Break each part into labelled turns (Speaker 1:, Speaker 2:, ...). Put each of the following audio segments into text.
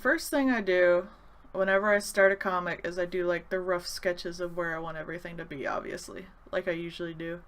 Speaker 1: First thing I do whenever I start a comic is I do like the rough sketches of where I want everything to be, obviously, like I usually do.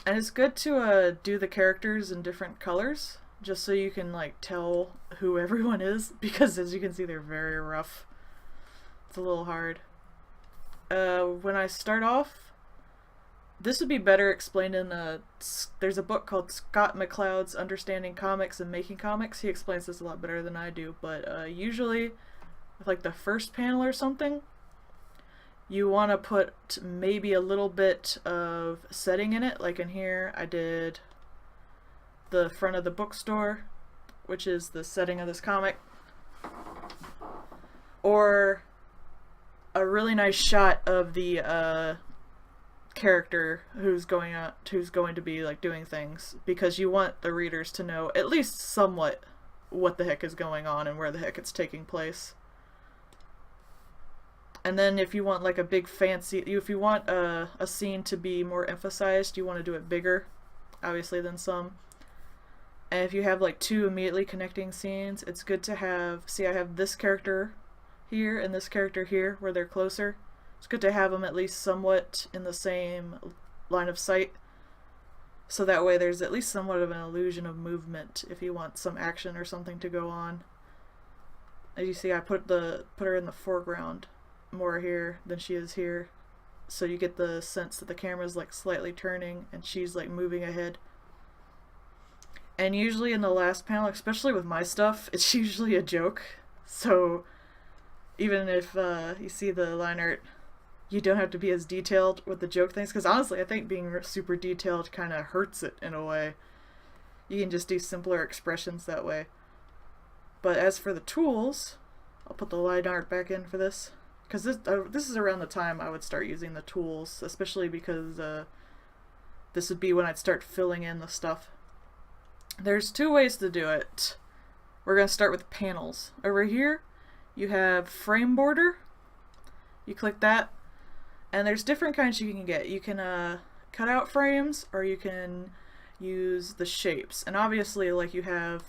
Speaker 1: And it's good to do the characters in different colors, just so you can like tell who everyone is, because as you can see they're very rough. It's a little hard. When I start off, this would be better explained in there's a book called Scott McCloud's Understanding Comics and Making Comics. He explains this a lot better than I do, but usually with like the first panel or something, you want to put maybe a little bit of setting in it. Like in here I did the front of the bookstore, which is the setting of this comic, or a really nice shot of the character who's going to be like doing things, because you want the readers to know at least somewhat what the heck is going on and where the heck it's taking place. And then if you want like a big fancy, if you want a scene to be more emphasized, you want to do it bigger, obviously, than some. And if you have like two immediately connecting scenes, it's good to have, see, I have this character here and this character here where they're closer. It's good to have them at least somewhat in the same line of sight, so that way there's at least somewhat of an illusion of movement if you want some action or something to go on. As you see, I put her in the foreground more here than she is here, so you get the sense that the camera's like slightly turning and she's like moving ahead. And usually in the last panel, especially with my stuff, it's usually a joke. So even if you see the line art, you don't have to be as detailed with the joke things, because honestly I think being super detailed kind of hurts it in a way. You can just do simpler expressions that way. But as for the tools, I'll put the line art back in for this, because this is around the time I would start using the tools, especially because this would be when I'd start filling in the stuff. There's two ways to do it. We're going to start with panels. Over here you have frame border. You click that, and there's different kinds you can get. You can cut out frames, or you can use the shapes. And obviously, like, you have,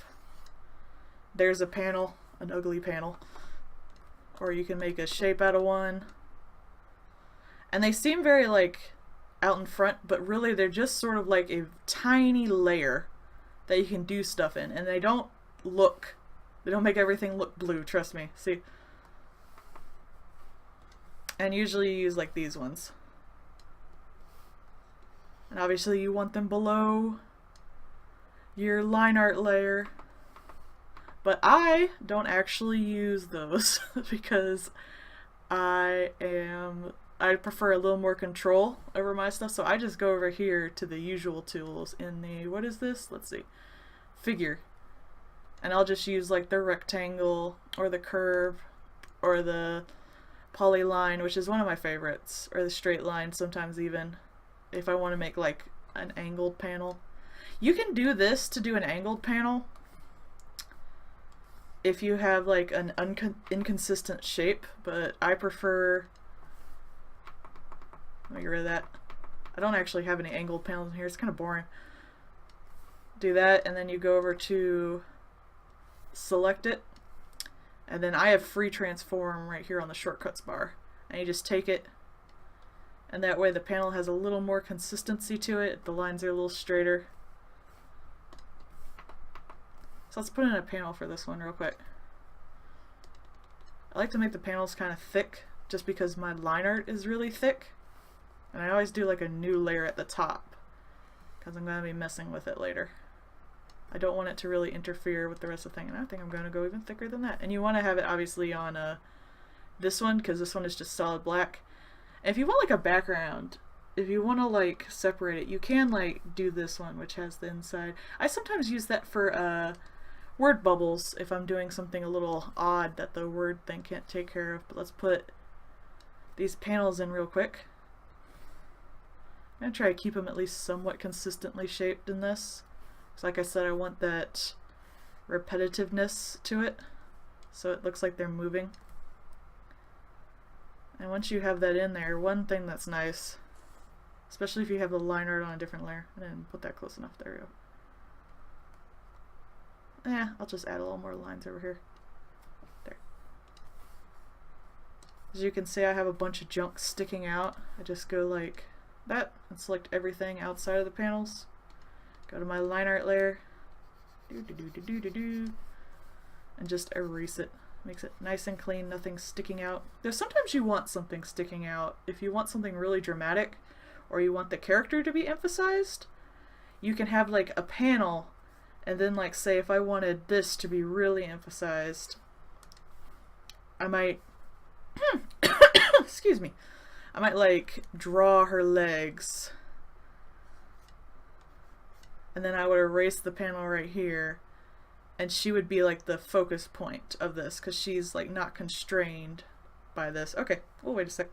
Speaker 1: there's a panel, an ugly panel, or you can make a shape out of one. And they seem very like out in front, but really they're just sort of like a tiny layer that you can do stuff in, and they don't make everything look blue, trust me. See? And usually you use like these ones. And obviously you want them below your line art layer. But I don't actually use those because I prefer a little more control over my stuff, so I just go over here to the usual tools in the, what is this? Let's see. Figure. And I'll just use like the rectangle or the curve or the polyline, which is one of my favorites, or the straight line sometimes even, if I want to make like an angled panel. You can do this to do an angled panel if you have like an inconsistent shape, but I prefer, let me get rid of that. I don't actually have any angled panels in here, it's kind of boring. Do that, and then you go over to select it, and then I have free transform right here on the shortcuts bar, and you just take it, and that way the panel has a little more consistency to it, the lines are a little straighter. So let's put in a panel for this one real quick. I like to make the panels kind of thick just because my line art is really thick, and I always do like a new layer at the top because I'm going to be messing with it later. I don't want it to really interfere with the rest of the thing, and I think I'm going to go even thicker than that. And you want to have it obviously on this one, because this one is just solid black. And if you want like a background, if you want to like separate it, you can like do this one, which has the inside. I sometimes use that for word bubbles if I'm doing something a little odd that the word thing can't take care of. But let's put these panels in real quick. I'm going to try to keep them at least somewhat consistently shaped in this. So like I said, I want that repetitiveness to it, so it looks like they're moving. And once you have that in there, one thing that's nice, especially if you have the line art on a different layer, and then put that close enough, there we go. I'll just add a little more lines over here. There. As you can see, I have a bunch of junk sticking out. I just go like that and select everything outside of the panels. Go to my line art layer, and just erase it. Makes it nice and clean, nothing sticking out. There's sometimes you want something sticking out. If you want something really dramatic, or you want the character to be emphasized, you can have like a panel, and then like say if I wanted this to be really emphasized, I might excuse me, I might like draw her legs, and then I would erase the panel right here, and she would be like the focus point of this because she's like not constrained by this. Okay, well, wait a sec.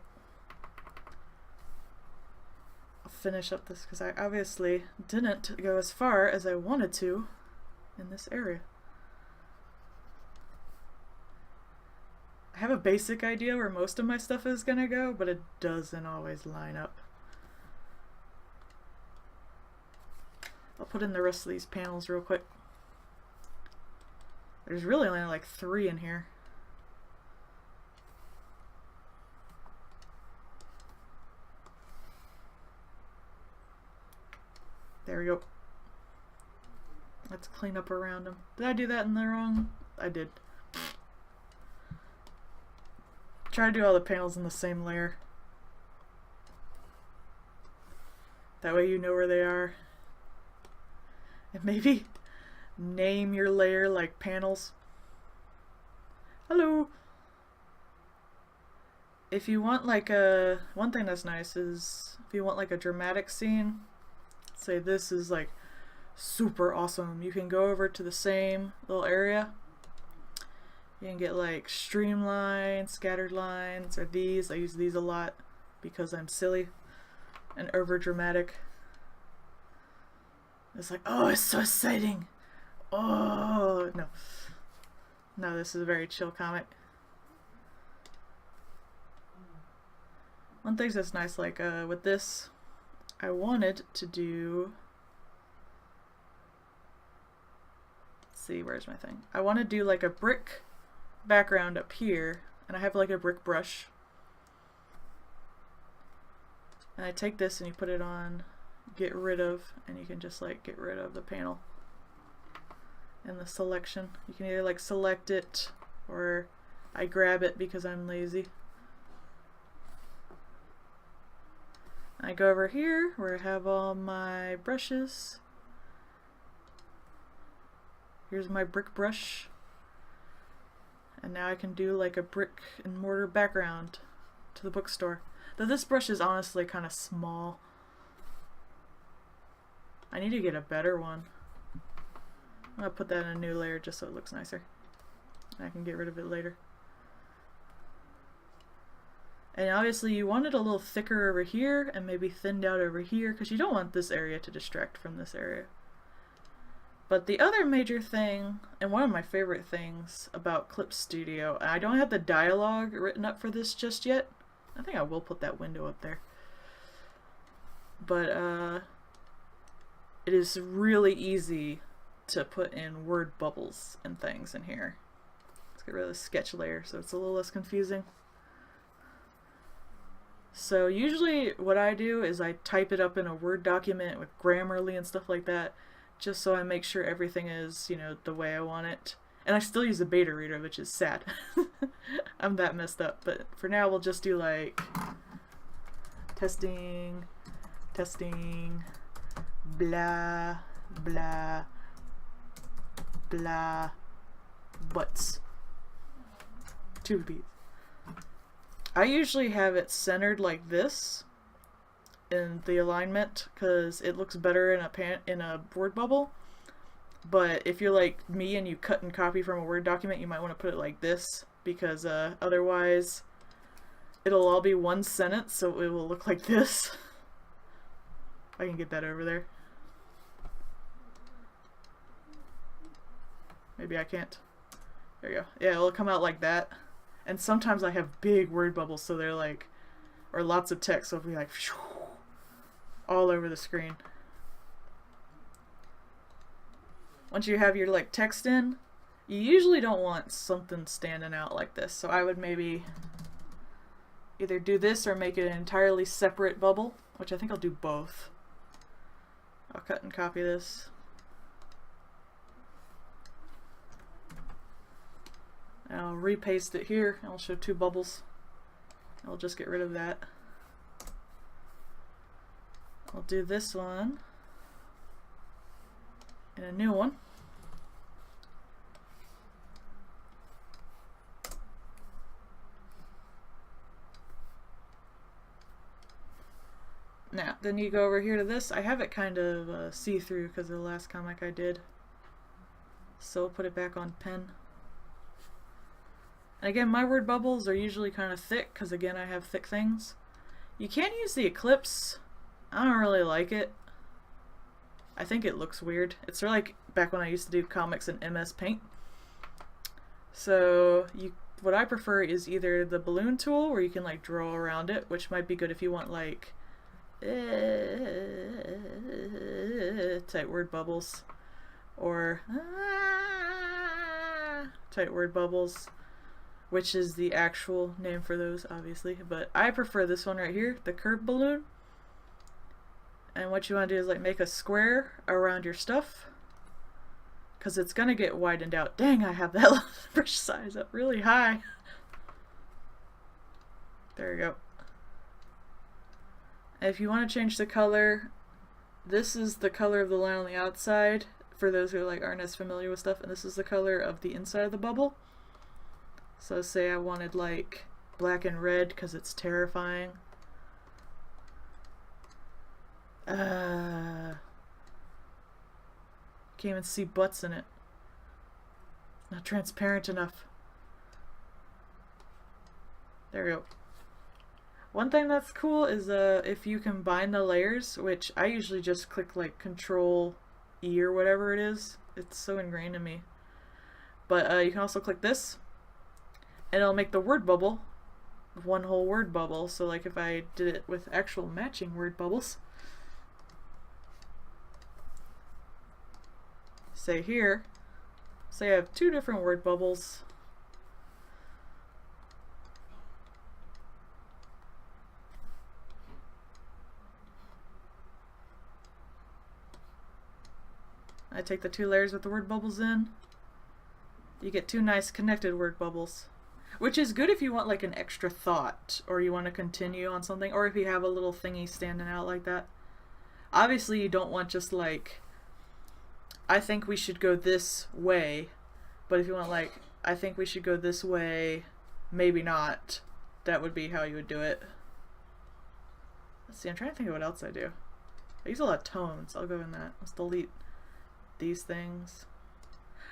Speaker 1: I'll finish up this because I obviously didn't go as far as I wanted to in this area. I have a basic idea where most of my stuff is gonna go, but it doesn't always line up. I'll put in the rest of these panels real quick. There's really only like 3 in here. There we go. Let's clean up around them. Did I do that in the wrong? I did. Try to do all the panels in the same layer. That way you know where they are. And maybe name your layer like panels. Hello! If you want like a... One thing that's nice is if you want like a dramatic scene, say this is like super awesome, you can go over to the same little area. You can get like streamlines, scattered lines, or these. I use these a lot because I'm silly and over dramatic. It's like, oh, it's so exciting. Oh, no. No, this is a very chill comic. One thing that's nice, like with this, I wanted to do... Let's see, where's my thing? I want to do like a brick background up here, and I have like a brick brush. And I take this and you put it on get rid of, and you can just like get rid of the panel in the selection. You can either like select it, or I grab it because I'm lazy. I go over here where I have all my brushes. Here's my brick brush. And now I can do like a brick and mortar background to the bookstore. Though this brush is honestly kind of small. I need to get a better one. I'm gonna put that in a new layer just so it looks nicer. I can get rid of it later. And obviously you want it a little thicker over here and maybe thinned out over here because you don't want this area to distract from this area. But the other major thing, and one of my favorite things about Clip Studio, I don't have the dialogue written up for this just yet. I think I will put that window up there. But it is really easy to put in word bubbles and things in here. Let's get rid of the sketch layer so it's a little less confusing. So usually what I do is I type it up in a Word document with Grammarly and stuff like that, just so I make sure everything is, you know, the way I want it. And I still use a beta reader, which is sad. I'm that messed up. But for now we'll just do like testing, testing, blah, blah, blah, butts. 2 B's. I usually have it centered like this in the alignment because it looks better in a word bubble. But if you're like me and you cut and copy from a Word document, you might want to put it like this because otherwise it'll all be one sentence, so it will look like this. I can get that over there. Maybe I can't. There you go. Yeah, it'll come out like that. And sometimes I have big word bubbles, so they're like, or lots of text, so it'll be like, all over the screen. once you have your like text in, you usually don't want something standing out like this. So I would maybe either do this or make it an entirely separate bubble, which I think I'll do both. I'll cut and copy this. And I'll repaste it here, and I'll show two bubbles. I'll just get rid of that. I'll do this one and a new one. Now, then you go over here to this. I have it kind of see-through because of the last comic I did. So I'll put it back on pen. And again, my word bubbles are usually kind of thick because again, I have thick things. You can use the eclipse. I don't really like it. I think it looks weird. It's sort of like back when I used to do comics in MS Paint. So what I prefer is either the balloon tool where you can like draw around it, which might be good if you want like tight word bubbles, or tight word bubbles, which is the actual name for those, obviously. But I prefer this one right here, the curved balloon. And what you want to do is like make a square around your stuff, because it's gonna get widened out. Dang, I have that brush size up really high. There you go. And if you want to change the color, this is the color of the line on the outside for those who like aren't as familiar with stuff, and this is the color of the inside of the bubble. So say I wanted like black and red because it's terrifying. Can't even see butts in it. It's not transparent enough. There we go. One thing that's cool is if you combine the layers, which I usually just click like Control E or whatever it is. It's so ingrained in me. But you can also click this, and it'll make the word bubble one whole word bubble. So like if I did it with actual matching word bubbles, say here, say I have two different word bubbles. I take the two layers with the word bubbles in. You get two nice connected word bubbles, which is good if you want like an extra thought, or you want to continue on something, or if you have a little thingy standing out like that. Obviously you don't want just like, I think we should go this way, but if you want like, I think we should go this way, maybe not, that would be how you would do it. Let's see, I'm trying to think of what else I do. I use a lot of tones. I'll go in that. Let's delete these things.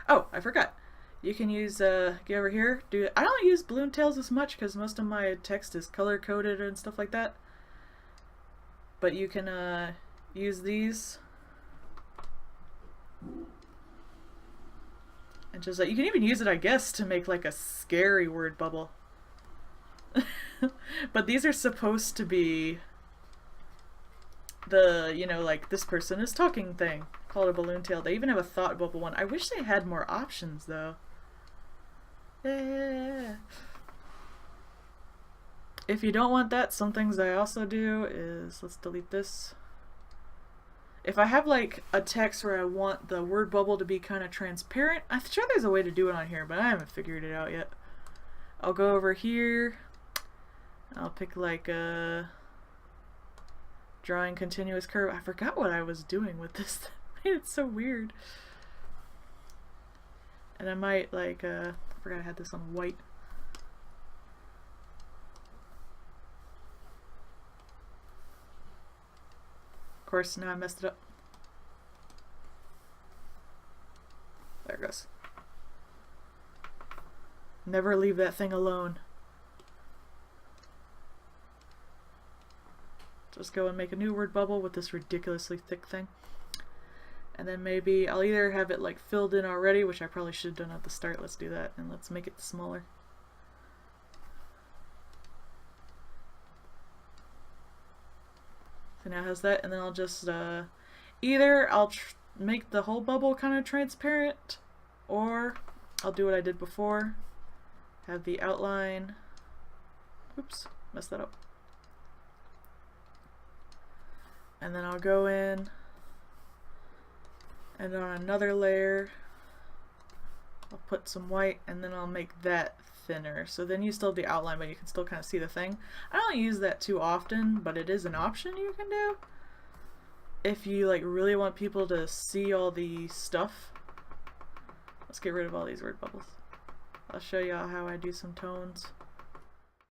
Speaker 1: Oh, I forgot. You can use, get over here, I don't use balloon tails as much because most of my text is color coded and stuff like that. But you can use these. And just like, you can even use it, I guess, to make like a scary word bubble. But these are supposed to be the, you know, like this person is talking thing. Call it a balloon tail. They even have a thought bubble one. I wish they had more options though. Yeah. If you don't want that, some things I also do is, let's delete this. If I have like a text where I want the word bubble to be kind of transparent, I'm sure there's a way to do it on here, but I haven't figured it out yet. I'll go over here. I'll pick like a drawing continuous curve. I forgot what I was doing with this. It's so weird. And I might like, I forgot I had this on white. Of course, now I messed it up. There it goes. Never leave that thing alone. Just go and make a new word bubble with this ridiculously thick thing. And then maybe I'll either have it like filled in already, which I probably should have done at the start. Let's do that, and let's make it smaller. So now it has that, and then I'll just either I'll make the whole bubble kind of transparent, or I'll do what I did before, have the outline, oops, messed that up, and then I'll go in and on another layer I'll put some white, and then I'll make that thinner, so then you still have the outline but you can still kind of see the thing. I don't use that too often, but it is an option you can do if you like really want people to see all the stuff. Let's get rid of all these word bubbles. I'll show you how I do some tones.